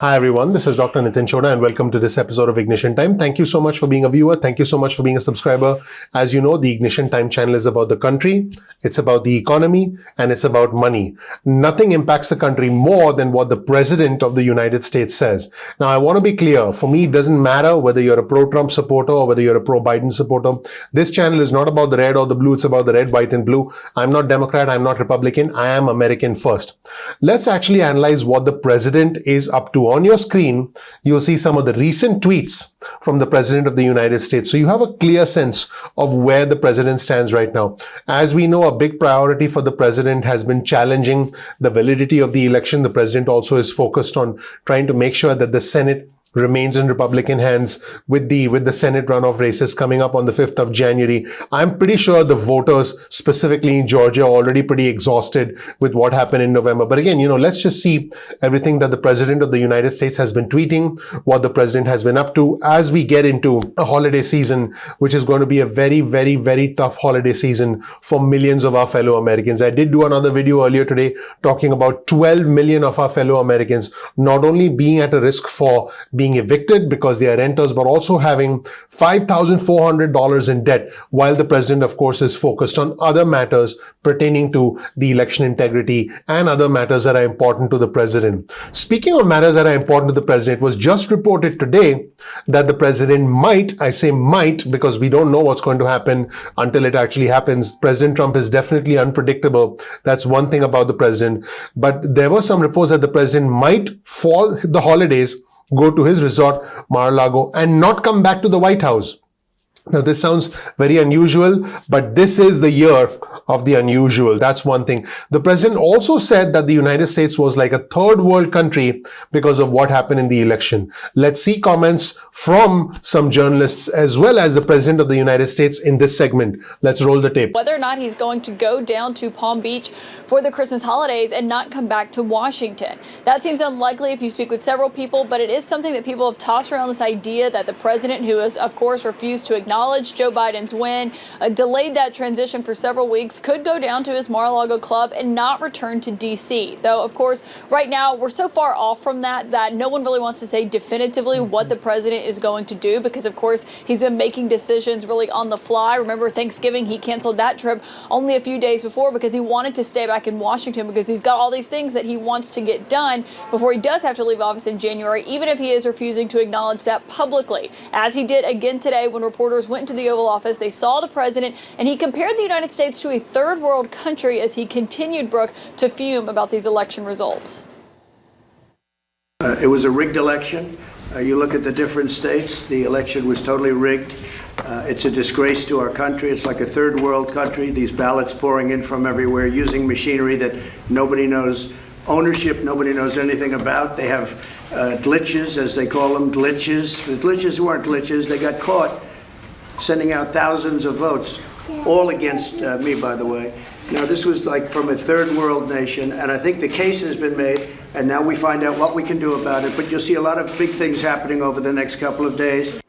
Hi everyone, this is Dr. Nitin Choda and welcome to this episode of Ignition Time. Thank you so much for being a viewer. Thank you so much for being a subscriber. As you know, the Ignition Time channel is about the country, it's about the economy, and it's about money. Nothing impacts the country more than what the President of the United States says. Now, I want to be clear. For me, it doesn't matter whether you're a pro-Trump supporter or whether you're a pro-Biden supporter. This channel is not about the red or the blue. It's about the red, white, and blue. I'm not Democrat. I'm not Republican. I am American first. Let's actually analyze what the President is up to. On your screen, you'll see some of the recent tweets from the President of the United States. So you have a clear sense of where the President stands right now. As we know, a big priority for the President has been challenging the validity of the election. The President also is focused on trying to make sure that the Senate remains in Republican hands with the Senate runoff races coming up on the 5th of January. I'm pretty sure the voters, specifically in Georgia, are already pretty exhausted with what happened in November. But again, let's just see everything that the President of the United States has been tweeting, what the President has been up to as we get into a holiday season, which is going to be a very, very, very tough holiday season for millions of our fellow Americans. I did do another video earlier today talking about 12 million of our fellow Americans not only being at a risk for being evicted because they are renters, but also having $5,400 in debt, while the President, of course, is focused on other matters pertaining to the election integrity and other matters that are important to the President. Speaking of matters that are important to the President, it was just reported today that the President might, I say might because we don't know what's going to happen until it actually happens. President Trump is definitely unpredictable. That's one thing about the President. But there were some reports that the President might, for the holidays, go to his resort, Mar-a-Lago, and not come back to the White House. Now, this sounds very unusual, but this is the year of the unusual. That's one thing. The President also said that the United States was like a third world country because of what happened in the election. Let's see comments from some journalists as well as the President of the United States in this segment. Let's roll the tape. Whether or not he's going to go down to Palm Beach for the Christmas holidays and not come back to Washington. That seems unlikely if you speak with several people, but it is something that people have tossed around, this idea that the President, who has, of course, refused to acknowledge Joe Biden's win, delayed that transition for several weeks, could go down to his Mar-a-Lago club and not return to D.C. Though, of course, right now we're so far off from that no one really wants to say definitively what the President is going to do because, of course, he's been making decisions really on the fly. Remember Thanksgiving, he canceled that trip only a few days before because he wanted to stay back in Washington because he's got all these things that he wants to get done before he does have to leave office in January, even if he is refusing to acknowledge that publicly, as he did again today when reporters went to the Oval Office. They saw the President, and he compared the United States to a third world country as he continued, Brooke, to fume about these election results. It was a rigged election. You look at the different states, the election was totally rigged. It's a disgrace to our country. It's like a third world country. These ballots pouring in from everywhere using machinery that nobody knows ownership, nobody knows anything about. They have glitches, as they call them, glitches. The glitches weren't glitches. They got caught sending out thousands of votes, all against me, by the way. This was like from a third world nation, and I think the case has been made, and now we find out what we can do about it. But you'll see a lot of big things happening over the next couple of days.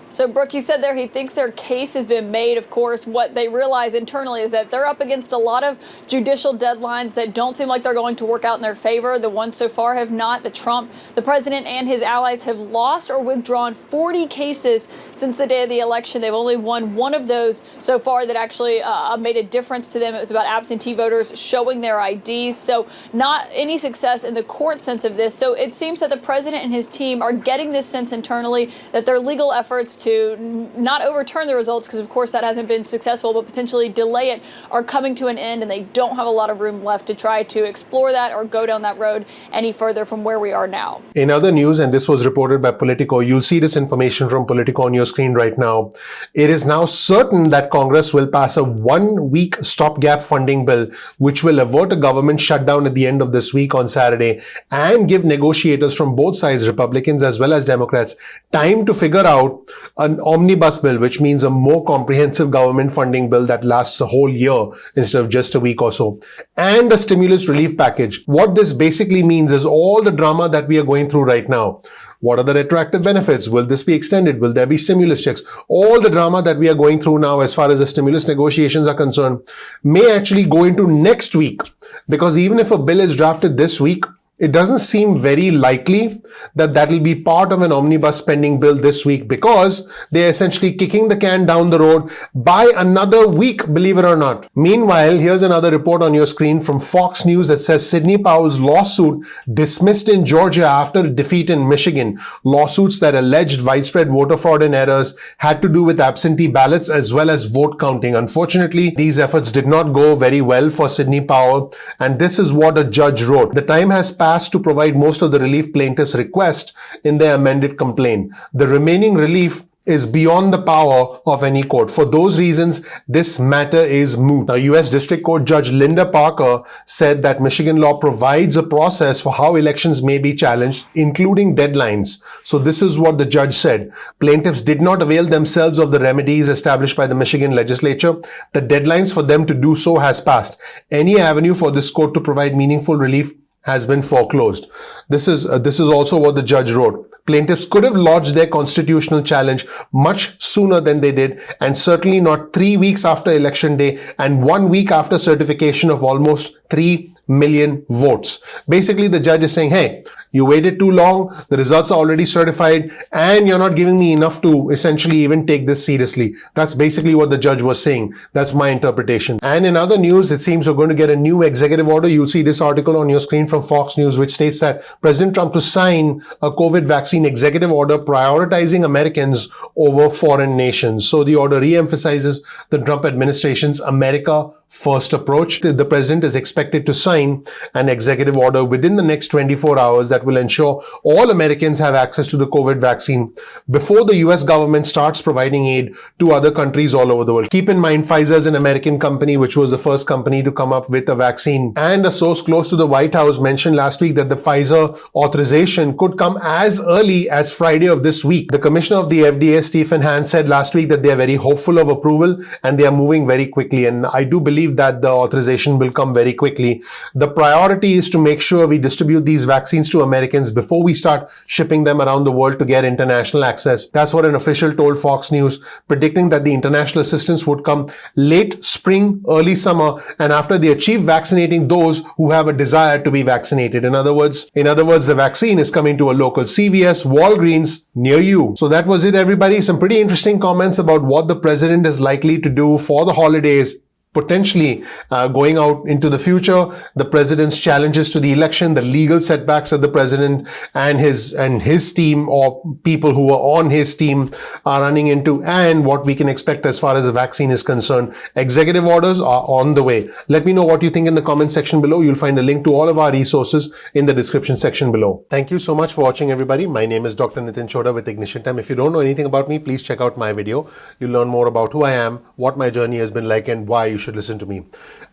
So, Brooke, he said there he thinks their case has been made. Of course, what they realize internally is that they're up against a lot of judicial deadlines that don't seem like they're going to work out in their favor. The ones so far have not. The President and his allies have lost or withdrawn 40 cases since the day of the election. They've only won one of those so far that actually made a difference to them. It was about absentee voters showing their IDs. So not any success in the court sense of this. So it seems that the President and his team are getting this sense internally that their legal efforts to not overturn the results, because of course that hasn't been successful, but potentially delay it, are coming to an end, and they don't have a lot of room left to try to explore that or go down that road any further from where we are now. In other news, and this was reported by Politico, you'll see this information from Politico on your screen right now. It is now certain that Congress will pass a 1-week stopgap funding bill, which will avert a government shutdown at the end of this week on Saturday and give negotiators from both sides, Republicans as well as Democrats, time to figure out an omnibus bill, which means a more comprehensive government funding bill that lasts a whole year instead of just a week or so, and a stimulus relief package. What this basically means is all the drama that we are going through right now. What are the retroactive benefits? Will this be extended? Will there be stimulus checks? All the drama that we are going through now as far as the stimulus negotiations are concerned may actually go into next week, because even if a bill is drafted this week, it doesn't seem very likely that that will be part of an omnibus spending bill this week, because they're essentially kicking the can down the road by another week, believe it or not. Meanwhile, here's another report on your screen from Fox News that says Sidney Powell's lawsuit dismissed in Georgia after a defeat in Michigan. Lawsuits that alleged widespread voter fraud and errors had to do with absentee ballots as well as vote counting. Unfortunately, these efforts did not go very well for Sidney Powell, and this is what a judge wrote. The time has passed to provide most of the relief plaintiffs request in their amended complaint. The remaining relief is beyond the power of any court. For those reasons, this matter is moot. Now, U.S. District Court Judge Linda Parker said that Michigan law provides a process for how elections may be challenged, including deadlines. So this is what the judge said. Plaintiffs did not avail themselves of the remedies established by the Michigan legislature. The deadlines for them to do so has passed. Any avenue for this court to provide meaningful relief has been foreclosed. This is also what the judge wrote. Plaintiffs could have lodged their constitutional challenge much sooner than they did, and certainly not 3 weeks after Election Day and 1 week after certification of almost 3 million votes. Basically, the judge is saying, hey, you waited too long, the results are already certified, and you're not giving me enough to essentially even take this seriously. That's basically what the judge was saying. That's my interpretation. And in other news, it seems we're going to get a new executive order. You'll see this article on your screen from Fox News, which states that President Trump to sign a COVID vaccine executive order prioritizing Americans over foreign nations. So the order re-emphasizes the Trump administration's America First approach. The president is expected to sign an executive order within the next 24 hours that will ensure all Americans have access to the COVID vaccine before the US government starts providing aid to other countries all over the world. Keep in mind, Pfizer is an American company, which was the first company to come up with a vaccine. And a source close to the White House mentioned last week that the Pfizer authorization could come as early as Friday of this week. The commissioner of the FDA, Stephen Hahn, said last week that they are very hopeful of approval and they are moving very quickly. And I do believe that the authorization will come very quickly. The priority is to make sure we distribute these vaccines to Americans before we start shipping them around the world to get international access. That's what an official told Fox News, predicting that the international assistance would come late spring, early summer, and after they achieve vaccinating those who have a desire to be vaccinated. In other words, the vaccine is coming to a local CVS, Walgreens near you. So that was it, everybody. Some pretty interesting comments about what the president is likely to do for the holidays, potentially going out into the future, the president's challenges to the election, the legal setbacks that the president and his team or people who are on his team are running into, and what we can expect as far as the vaccine is concerned. Executive orders are on the way. Let me know what you think in the comment section below. You'll find a link to all of our resources in the description section below. Thank you so much for watching, everybody. My name is Dr. Nitin Chhoda with Ignition Time. If you don't know anything about me, please check out my video. You'll learn more about who I am, what my journey has been like, and why you should listen to me.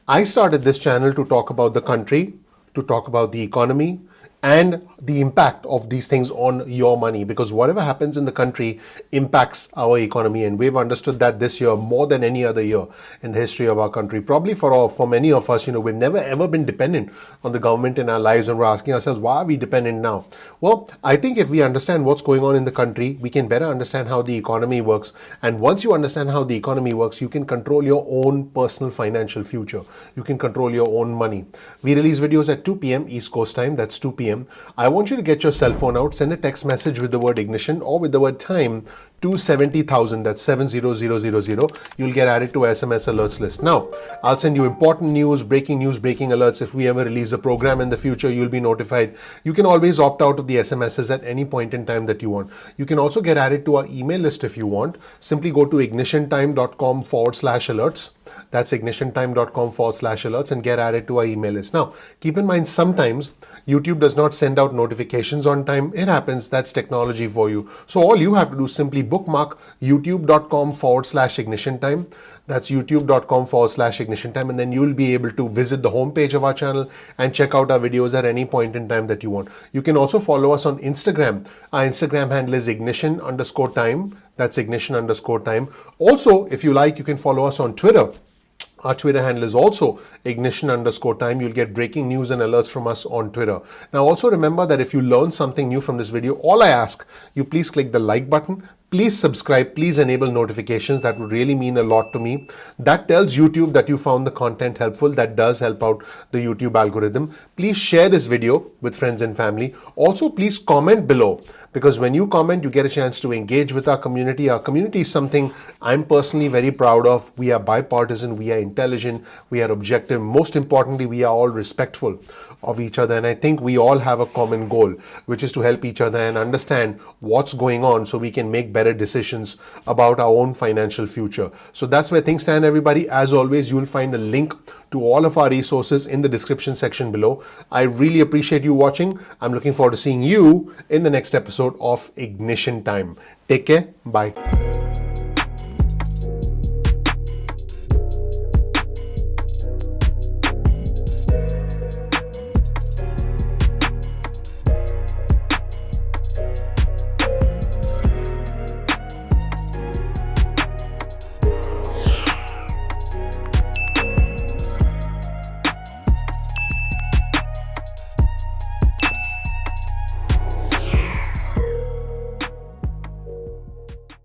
I started this channel to talk about the country, to talk about the economy, and the impact of these things on your money, because whatever happens in the country impacts our economy, and we've understood that this year more than any other year in the history of our country. Probably for many of us, we've never ever been dependent on the government in our lives, and we're asking ourselves, why are we dependent now? Well, I think if we understand what's going on in the country, we can better understand how the economy works, and once you understand how the economy works, you can control your own personal financial future. You can control your own money. We release videos at 2 p.m. East Coast time. That's 2 p.m. I want you to get your cell phone out, send a text message with the word ignition or with the word time to 70,000. That's 70000. You'll get added to SMS alerts list. Now, I'll send you important news, breaking alerts. If we ever release a program in the future, you'll be notified. You can always opt out of the SMSs at any point in time that you want. You can also get added to our email list if you want. Simply go to ignitiontime.com/alerts. That's ignitiontime.com/alerts and get added to our email list. Now, keep in mind, sometimes YouTube does not send out notifications on time. It happens. That's technology for you. So all you have to do is simply bookmark youtube.com/ignitiontime. That's youtube.com/ignitiontime, and then you'll be able to visit the homepage of our channel and check out our videos at any point in time that you want. You can also follow us on Instagram. Our Instagram handle is ignition_time. That's ignition_time. Also, if you like, you can follow us on Twitter. Our Twitter handle is also ignition_time. You'll get breaking news and alerts from us on Twitter. Now, also remember that if you learn something new from this video, all I ask, you please click the like button. please subscribe, please enable notifications. That would really mean a lot to me. That tells YouTube that you found the content helpful. That does help out the YouTube algorithm. Please share this video with friends and family. Also, please comment below, because when you comment, you get a chance to engage with our community. Our community is something I'm personally very proud of. We are bipartisan, we are intelligent, we are objective. Most importantly, we are all respectful of each other. And I think we all have a common goal, which is to help each other and understand what's going on so we can make better decisions about our own financial future. So that's where things stand, everybody. As always, you will find a link to all of our resources in the description section below. I really appreciate you watching. I'm looking forward to seeing you in the next episode of Ignition Time. Take care. Bye.